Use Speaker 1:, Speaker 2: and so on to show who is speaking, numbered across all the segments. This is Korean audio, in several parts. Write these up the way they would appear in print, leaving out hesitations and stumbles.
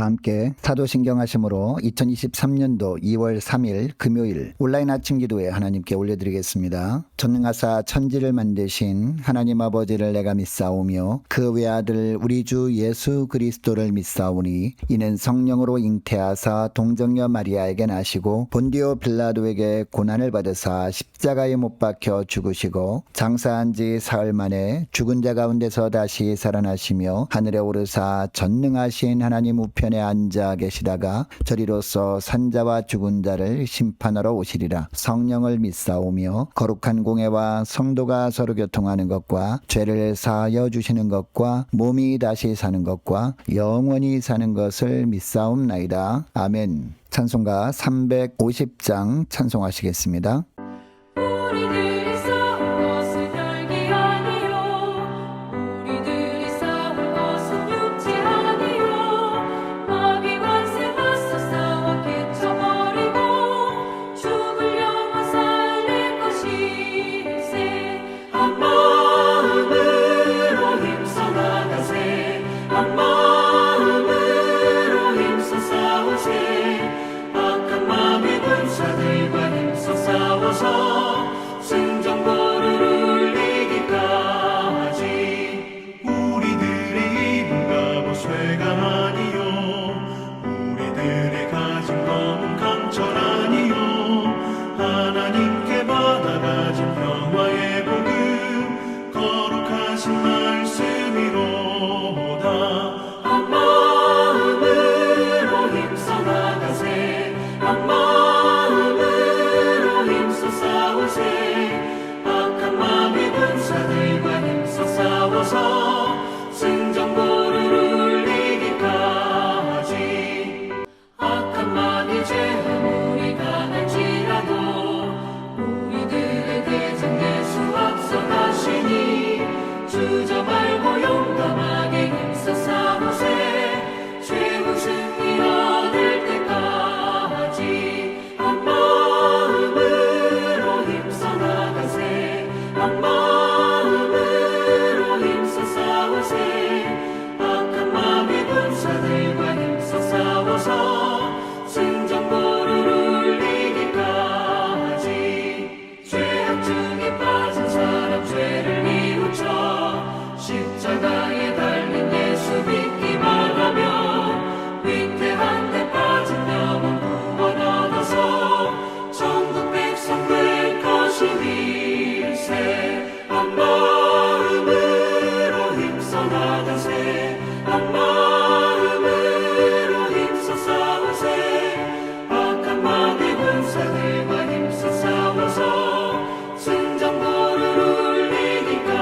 Speaker 1: 함께 사도신경 하심으로 2023년도 2월 3일 금요일 온라인 아침 기도에 하나님께 올려드리겠습니다. 전능하사 천지를 만드신 하나님 아버지를 내가 믿사오며 그 외아들 우리 주 예수 그리스도를 믿사오니 이는 성령으로 잉태하사 동정녀 마리아에게 나시고 본디오 빌라도에게 고난을 받으사 십자가에 못 박혀 죽으시고 장사한 지 사흘 만에 죽은 자 가운데서 다시 살아나시며 하늘에 오르사 전능하신 하나님 우편에 앉아 계시다가 저리로서 산자와 죽은 자를 심판하러 오시리라. 성령을 믿사오며 거룩한 공회와 성도가 서로 교통하는 것과 죄를 사하여 주시는 것과 몸이 다시 사는 것과 영원히 사는 것을 믿사옵나이다. 아멘. 찬송가 350장 찬송하시겠습니다.
Speaker 2: 우리들이 싸운 것은 혈기 아니요 우리들이 싸운 것은 육체 아니요 마귀 관세 맞서 싸워 깨쳐버리고 죽을 영혼 살릴 것일세. 한 마음으로 힘써 나가세. 한 마음으로 힘써 싸우세. 악한 마귀 군사들과 힘써 싸워서 승전보를 울리기까지.
Speaker 3: 우리들의 입은 갑옷쇠가 아니요 우리들의 가진 검은 강철 아니요 하나님께 받아가진 평화의 복음 거룩하신 말씀이로다.
Speaker 2: 한 마음으로 힘써 나가세. 한 마음으로 힘써 싸우세. 악한 마귀 군사들과 힘써 싸워서 승전보를 울리기까지. 악한 마귀 죄 아무리 강할지라도 우리들의 대장 예수 앞서가시니 주저 말고 용감하게 힘써 싸우세. 최후 승리 얻을 때까지. 한 마음으로 힘써 나가세. 한 마음으로 힘써 싸우세. 악한 마귀 군사들과 힘써 싸워서 승전보를 울리기까지. 죄악 중에 빠진 사람 죄를 뉘우쳐 십자가에 달린 예수 믿기만 하면 위태한 데 빠진 영혼 구원 얻어서 천국 백성 될 것임일세. 한 마음으로 힘써 나가세. 한 마음으로 힘써 싸우세. 악한 마귀 군사들과 힘써 싸워서 승전보를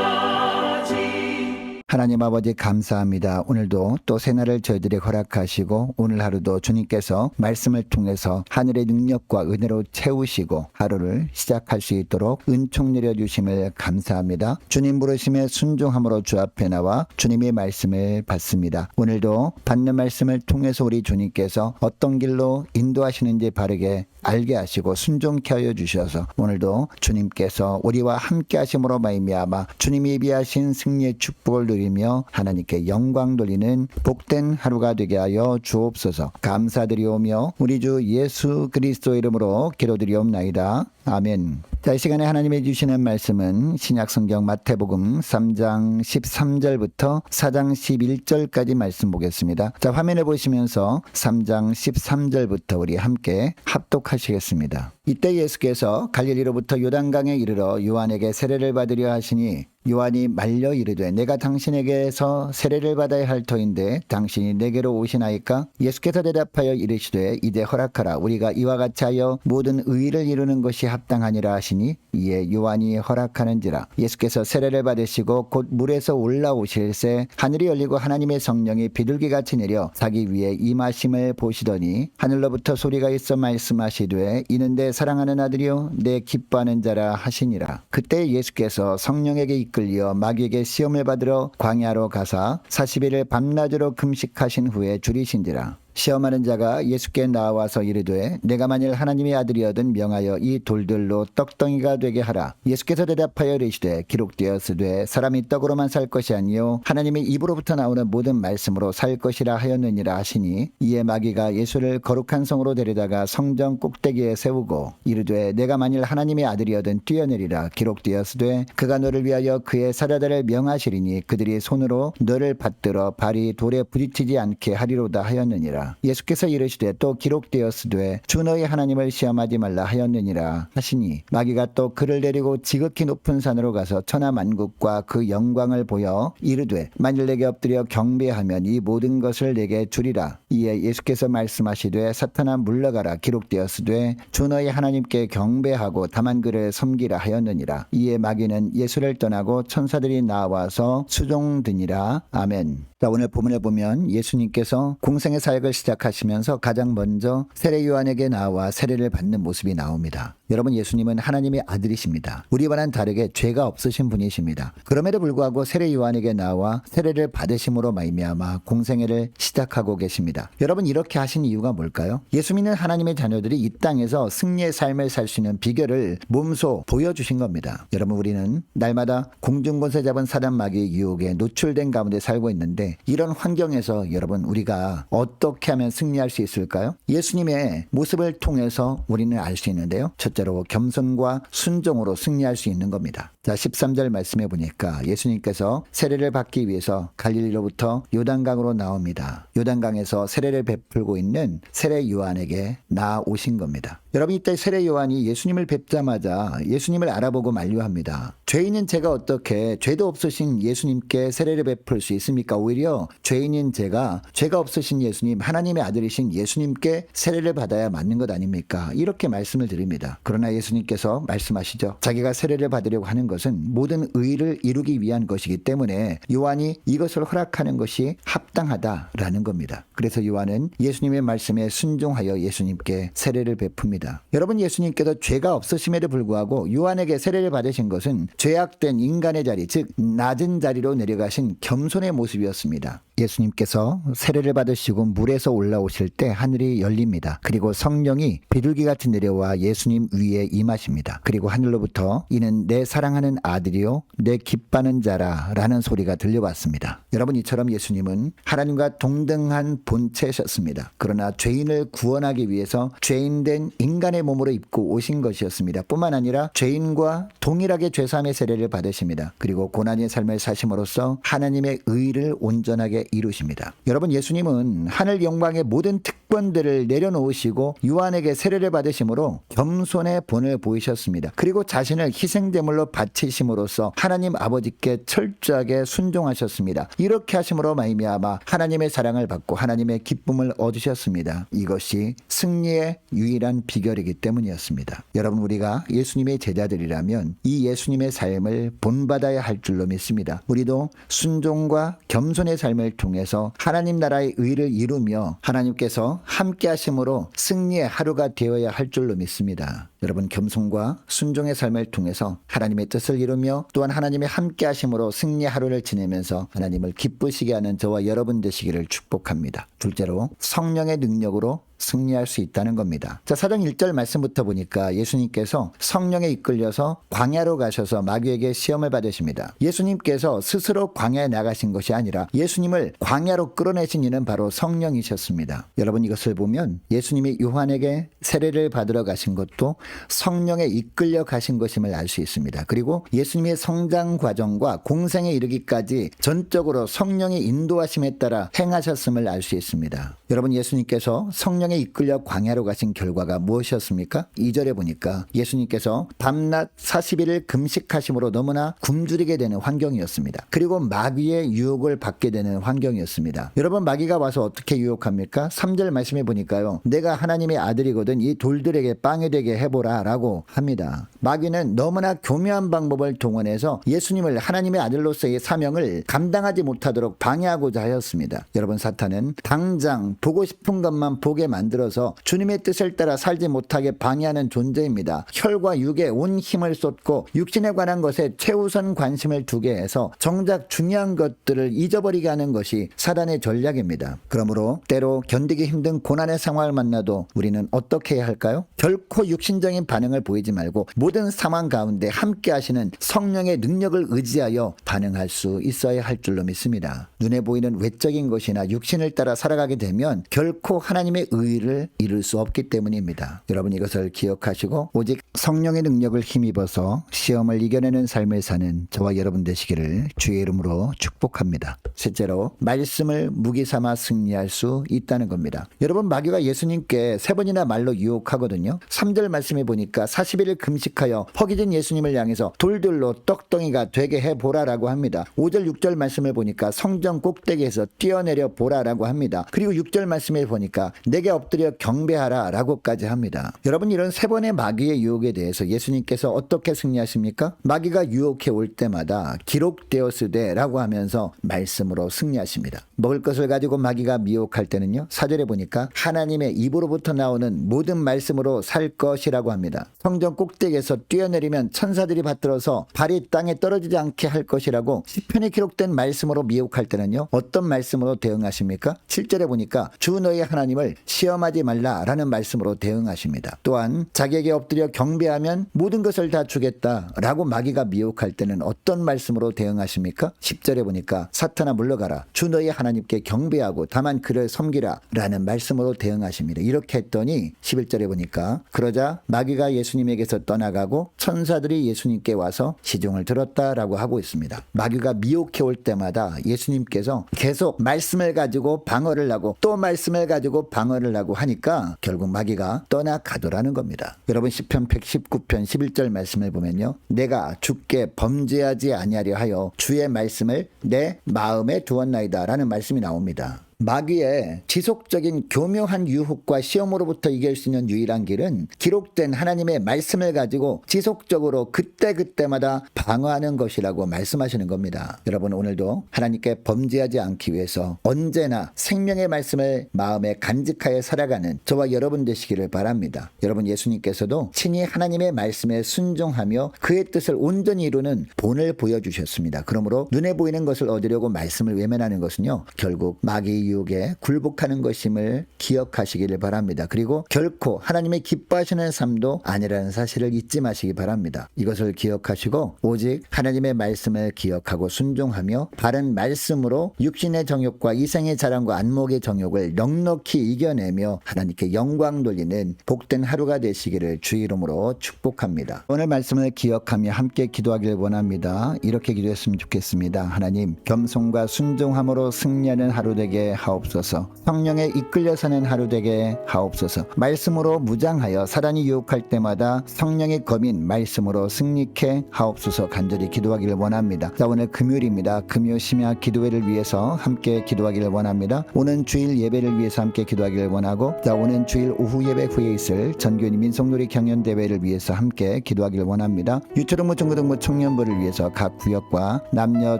Speaker 2: 울리기까지.
Speaker 1: 하나님 아버지 감사합니다. 오늘도 또 새날을 저희들이 허락하시고 오늘 하루도 주님께서 말씀을 통해서 하늘의 능력과 은혜로 채우시고 하루를 시작할 수 있도록 은총 내려주심을 감사합니다. 주님 부르심에 순종함으로 주 앞에 나와 주님의 말씀을 받습니다. 오늘도 받는 말씀을 통해서 우리 주님께서 어떤 길로 인도하시는지 바르게 알게 하시고 순종케 하여 주셔서 오늘도 주님께서 우리와 함께 하심으로 말미암아 주님이 예비하신 승리의 축복을 누리며 하나님께 영광 돌리는 복된 하루가 되게 하여 주옵소서. 감사드리오며 우리 주 예수 그리스도 이름으로 기도드리옵나이다. 아멘. 자, 이 시간에 하나님이 주시는 말씀은 신약성경 마태복음 3장 13절부터 4장 11절까지 말씀 보겠습니다. 자, 화면에 보시면서 3장 13절부터 우리 함께 합독하시겠습니다. 이때 예수께서 갈릴리로부터 요단강에 이르러 요한에게 세례를 받으려 하시니 요한이 말려 이르되 내가 당신에게서 세례를 받아야 할 터인데 당신이 내게로 오시나이까? 예수께서 대답하여 이르시되 이제 허락하라. 우리가 이와 같이 하여 모든 의를 이루는 것이 합당하니라 하시니 이에 요한이 허락하는지라. 예수께서 세례를 받으시고 곧 물에서 올라오실새 하늘이 열리고 하나님의 성령이 비둘기같이 내려 자기 위에 임하심을 보시더니 하늘로부터 소리가 있어 말씀하시되 이는 내 사랑하는 아들이요 내 기뻐하는 자라 하시니라. 그때 예수께서 성령에게 이끌려 마귀에게 시험을 받으러 광야로 가사 40일을 밤낮으로 금식하신 후에 줄이신지라. 시험하는 자가 예수께 나와서 이르되 내가 만일 하나님의 아들이거든 명하여 이 돌들로 떡덩이가 되게 하라. 예수께서 대답하여 이르시되 기록되었으되 사람이 떡으로만 살 것이 아니요 하나님의 입으로부터 나오는 모든 말씀으로 살 것이라 하였느니라 하시니 이에 마귀가 예수를 거룩한 성으로 데려다가 성전 꼭대기에 세우고 이르되 내가 만일 하나님의 아들이거든 뛰어내리라. 기록되었으되 그가 너를 위하여 그의 사자들을 명하시리니 그들이 손으로 너를 받들어 발이 돌에 부딪히지 않게 하리로다 하였느니라. 예수께서 이르시되 또 기록되었으되 주 너희 하나님을 시험하지 말라 하였느니라 하시니 마귀가 또 그를 데리고 지극히 높은 산으로 가서 천하만국과 그 영광을 보여 이르되 만일 내게 엎드려 경배하면 이 모든 것을 내게 주리라. 이에 예수께서 말씀하시되 사탄아 물러가라. 기록되었으되 주 너희 하나님께 경배하고 다만 그를 섬기라 하였느니라. 이에 마귀는 예수를 떠나고 천사들이 나와서 수종드니라. 아멘. 자, 오늘 본문을 보면 예수님께서 공생의 사역을 시작하시면서 가장 먼저 세례 요한에게 나와 세례를 받는 모습이 나옵니다. 여러분, 예수님은 하나님의 아들이십니다. 우리와는 다르게 죄가 없으신 분이십니다. 그럼에도 불구하고 세례 요한에게 나와 세례를 받으심으로 말미암아 공생애를 시작하고 계십니다. 여러분, 이렇게 하신 이유가 뭘까요? 예수 믿는 하나님의 자녀들이 이 땅에서 승리의 삶을 살 수 있는 비결을 몸소 보여주신 겁니다. 여러분, 우리는 날마다 공중권세 잡은 사단 마귀의 유혹에 노출된 가운데 살고 있는데 이런 환경에서 여러분, 우리가 어떻게 하면 승리할 수 있을까요? 예수님의 모습을 통해서 우리는 알 수 있는데요. 첫째로 겸손과 순종으로 승리할 수 있는 겁니다. 자, 13절 말씀해 보니까 예수님께서 세례를 받기 위해서 갈릴리로부터 요단강으로 나옵니다. 요단강에서 세례를 베풀고 있는 세례 요한에게 나오신 겁니다. 여러분, 이때 세례 요한이 예수님을 뵙자마자 예수님을 알아보고 만류합니다. 죄인인 제가 어떻게 죄도 없으신 예수님께 세례를 베풀 수 있습니까? 오히려 죄인인 제가 죄가 없으신 예수님, 하나님의 아들이신 예수님께 세례를 받아야 맞는 것 아닙니까? 이렇게 말씀을 드립니다. 그러나 예수님께서 말씀하시죠. 자기가 세례를 받으려고 하는 것은 모든 의를 이루기 위한 것이기 때문에 요한이 이것을 허락하는 것이 합당하다라는 겁니다. 그래서 요한은 예수님의 말씀에 순종하여 예수님께 세례를 베풉니다. 여러분, 예수님께서 죄가 없으심에도 불구하고 요한에게 세례를 받으신 것은 죄악된 인간의 자리, 즉 낮은 자리로 내려가신 겸손의 모습이었습니다. 예수님께서 세례를 받으시고 물에서 올라오실 때 하늘이 열립니다. 그리고 성령이 비둘기 같이 내려와 예수님 위에 임하십니다. 그리고 하늘로부터 이는 내 사랑하는 아들이요 내 기뻐하는 자라 라는 소리가 들려왔습니다. 여러분, 이처럼 예수님은 하나님과 동등한 본체셨습니다. 그러나 죄인을 구원하기 위해서 죄인된 인간의 몸으로 입고 오신 것이었습니다. 뿐만 아니라 죄인과 동일하게 죄사함의 세례를 받으십니다. 그리고 고난의 삶을 사심으로써 하나님의 의를 온전하게 이루십니다. 여러분, 예수님은 하늘 영광의 모든 특권들을 내려놓으시고 요한에게 세례를 받으심으로 겸손의 본을 보이셨습니다. 그리고 자신을 희생제물로 바치심으로써 하나님 아버지께 철저하게 순종하셨습니다. 이렇게 하심으로 말미암아 하나님의 사랑을 받고 하나님의 기쁨을 얻으셨습니다. 이것이 승리의 유일한 비결이기 때문이었습니다. 여러분, 우리가 예수님의 제자들이라면 이 예수님의 삶을 본받아야 할 줄로 믿습니다. 우리도 순종과 겸손의 삶을 통해서 하나님 나라의 의를 이루며 하나님께서 함께 하심으로 승리의 하루가 되어야 할 줄로 믿습니다. 여러분, 겸손과 순종의 삶을 통해서 하나님의 뜻을 이루며 또한 하나님의 함께 하심으로 승리의 하루를 지내면서 하나님을 기쁘시게 하는 저와 여러분 되시기를 축복합니다. 둘째로, 성령의 능력으로 승리할 수 있다는 겁니다. 자, 4장 1절 말씀부터 보니까 예수님께서 성령에 이끌려서 광야로 가셔서 마귀에게 시험을 받으십니다. 예수님께서 스스로 광야에 나가신 것이 아니라 예수님을 광야로 끌어내신 이는 바로 성령이셨습니다. 여러분, 이것을 보면 예수님이 요한에게 세례를 받으러 가신 것도 성령에 이끌려 가신 것임을 알 수 있습니다. 그리고 예수님의 성장 과정과 공생에 이르기까지 전적으로 성령의 인도하심에 따라 행하셨음을 알 수 있습니다. 여러분, 예수님께서 성령에 이끌려 광야로 가신 결과가 무엇이었습니까? 2절에 보니까 예수님께서 밤낮 40일을 금식하심으로 너무나 굶주리게 되는 환경이었습니다. 그리고 마귀의 유혹을 받게 되는 환경이었습니다. 여러분, 마귀가 와서 어떻게 유혹합니까? 3절 말씀해 보니까요. 내가 하나님의 아들이거든 이 돌들에게 빵이 되게 해보라 해보라라고 합니다. 마귀는 너무나 교묘한 방법을 동원해서 예수님을 하나님의 아들로서의 사명을 감당하지 못하도록 방해하고자 하였습니다. 여러분, 사탄은 당장 보고 싶은 것만 보게 만들어서 주님의 뜻을 따라 살지 못하게 방해하는 존재입니다. 혈과 육에 온 힘을 쏟고 육신에 관한 것에 최우선 관심을 두게 해서 정작 중요한 것들을 잊어버리게 하는 것이 사단의 전략입니다. 그러므로 때로 견디기 힘든 고난의 상황을 만나도 우리는 어떻게 해야 할까요? 결코 육신적인 반응을 보이지 말고 모든 상황 가운데 함께 하시는 성령의 능력을 의지하여 반응할 수 있어야 할 줄로 믿습니다. 눈에 보이는 외적인 것이나 육신을 따라 살아가게 되면 결코 하나님의 의를 이룰 수 없기 때문입니다. 여러분, 이것을 기억하시고 오직 성령의 능력을 힘입어서 시험을 이겨내는 삶을 사는 저와 여러분 되시기를 주의 이름으로 축복합니다. 셋째로, 말씀을 무기 삼아 승리할 수 있다는 겁니다. 여러분, 마귀가 예수님께 3번이나 말로 유혹하거든요. 3절 말씀에 보니까 40일을 금식하여 허기진 예수님을 향해서 돌들로 떡덩이가 되게 해보라라고 합니다. 5절 6절 말씀을 보니까 성전 꼭대기에서 뛰어내려 보라라고 합니다. 그리고 6절 말씀에 보니까 내게 엎드려 경배하라 라고까지 합니다. 여러분, 이런 3번의 마귀의 유혹에 대해서 예수님께서 어떻게 승리하십니까? 마귀가 유혹해 올 때마다 기록되었으되 라고 하면서 말씀으로 승리하십니다. 먹을 것을 가지고 마귀가 미혹할 때는요, 4절에 보니까 하나님의 입으로부터 나오는 모든 말씀으로 살 것이라고 합니다. 성전 꼭대기에서 뛰어내리면 천사들이 받들어서 발이 땅에 떨어지지 않게 할 것이라고 시편에 기록된 말씀으로 미혹할 때는요, 어떤 말씀으로 대응하십니까? 7절에 보니까 주 너희 하나님을 시험하지 말라라는 말씀으로 대응하십니다. 또한 자기에게 엎드려 경배하면 모든 것을 다 주겠다라고 마귀가 미혹할 때는 어떤 말씀으로 대응하십니까? 10절에 보니까 사탄아 물러가라, 주 너희 하나님께 경배하고 다만 그를 섬기라 라는 말씀으로 대응하십니다. 이렇게 했더니 11절에 보니까 그러자 마귀가 예수님에게서 떠나가고 천사들이 예수님께 와서 시종을 들었다라고 하고 있습니다. 마귀가 미혹해 올 때마다 예수님께서 계속 말씀을 가지고 방어를 하고 또 말씀을 가지고 방어를 하고 하니까 결국 마귀가 떠나가더라는 겁니다. 여러분, 시편 119편 11절 말씀을 보면요, 내가 주께 범죄하지 아니하려 하여 주의 말씀을 내 마음에 두었나이다 라는 말씀이 나옵니다. 마귀의 지속적인 교묘한 유혹과 시험으로부터 이길 수 있는 유일한 길은 기록된 하나님의 말씀을 가지고 지속적으로 그때그때마다 방어하는 것이라고 말씀하시는 겁니다. 여러분, 오늘도 하나님께 범죄하지 않기 위해서 언제나 생명의 말씀을 마음에 간직하여 살아가는 저와 여러분 되시기를 바랍니다. 여러분, 예수님께서도 친히 하나님의 말씀에 순종하며 그의 뜻을 온전히 이루는 본을 보여주셨습니다. 그러므로 눈에 보이는 것을 얻으려고 말씀을 외면하는 것은요, 결국 마귀의 유혹에 굴복하는 것임을 기억하시기를 바랍니다. 그리고 결코 하나님의 기뻐하시는 삶도 아니라는 사실을 잊지 마시기 바랍니다. 이것을 기억하시고 오직 하나님의 말씀을 기억하고 순종하며 바른 말씀으로 육신의 정욕과 이생의 자랑과 안목의 정욕을 넉넉히 이겨내며 하나님께 영광 돌리는 복된 하루가 되시기를 주 이름으로 축복합니다. 오늘 말씀을 기억하며 함께 기도하기를 원합니다. 이렇게 기도했으면 좋겠습니다. 하나님, 겸손과 순종함으로 승리하는 하루 되게 하옵소서. 성령에 이끌려 사는 하루 되게 하옵소서. 말씀으로 무장하여 사단이 유혹할 때마다 성령의 검인 말씀으로 승리케 하옵소서. 간절히 기도하기를 원합니다. 자, 오늘 금요일입니다. 금요 심야 기도회를 위해서 함께 기도하기를 원합니다. 오는 주일 예배를 위해서 함께 기도하기를 원하고, 자, 오는 주일 오후 예배 후에 있을 전교인 민속놀이 경연대회를 위해서 함께 기도하기를 원합니다. 유초등부 중고등부 청년부를 위해서 각 구역과 남녀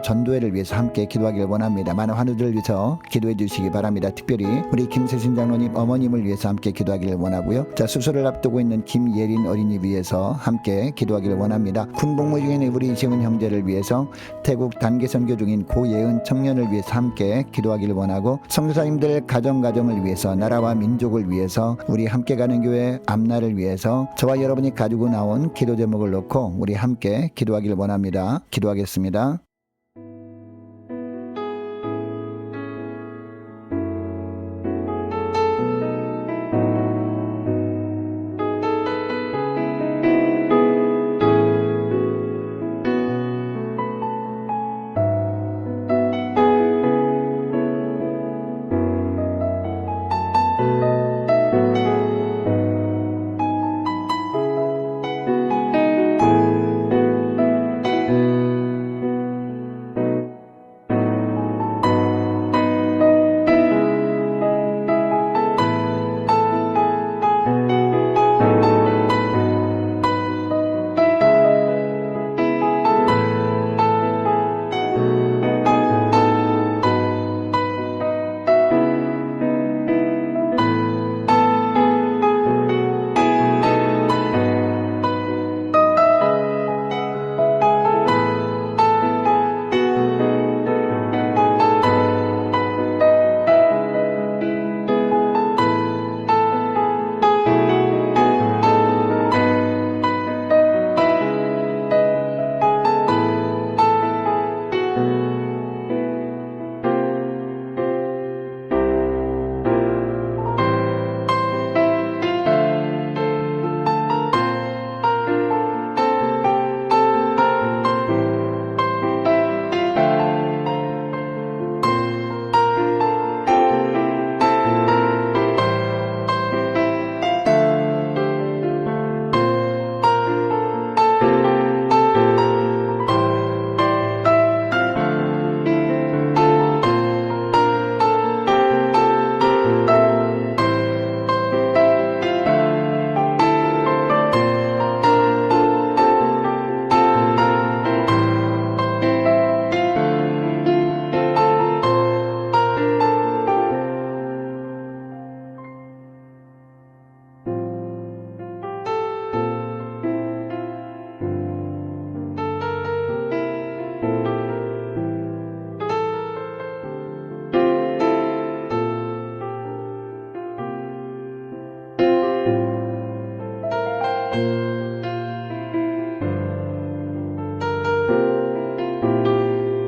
Speaker 1: 전도회를 위해서 함께 기도하기를 원합니다. 많은 환우들을 위해서 기도해 주시기 바랍니다. 특별히 우리 김세신 장로님 어머님을 위해서 함께 기도하기를 원하고요. 자, 수술을 앞두고 있는 김예린 어린이 위해서 함께 기도하기를 원합니다. 군복무 중인 우리 이시은 형제를 위해서, 태국 단기 선교 중인 고예은 청년을 위해서 함께 기도하기를 원하고, 성도사님들 가정을 위해서, 나라와 민족을 위해서, 우리 함께 가는 교회 앞날을 위해서 저와 여러분이 가지고 나온 기도 제목을 놓고 우리 함께 기도하기를 원합니다. 기도하겠습니다.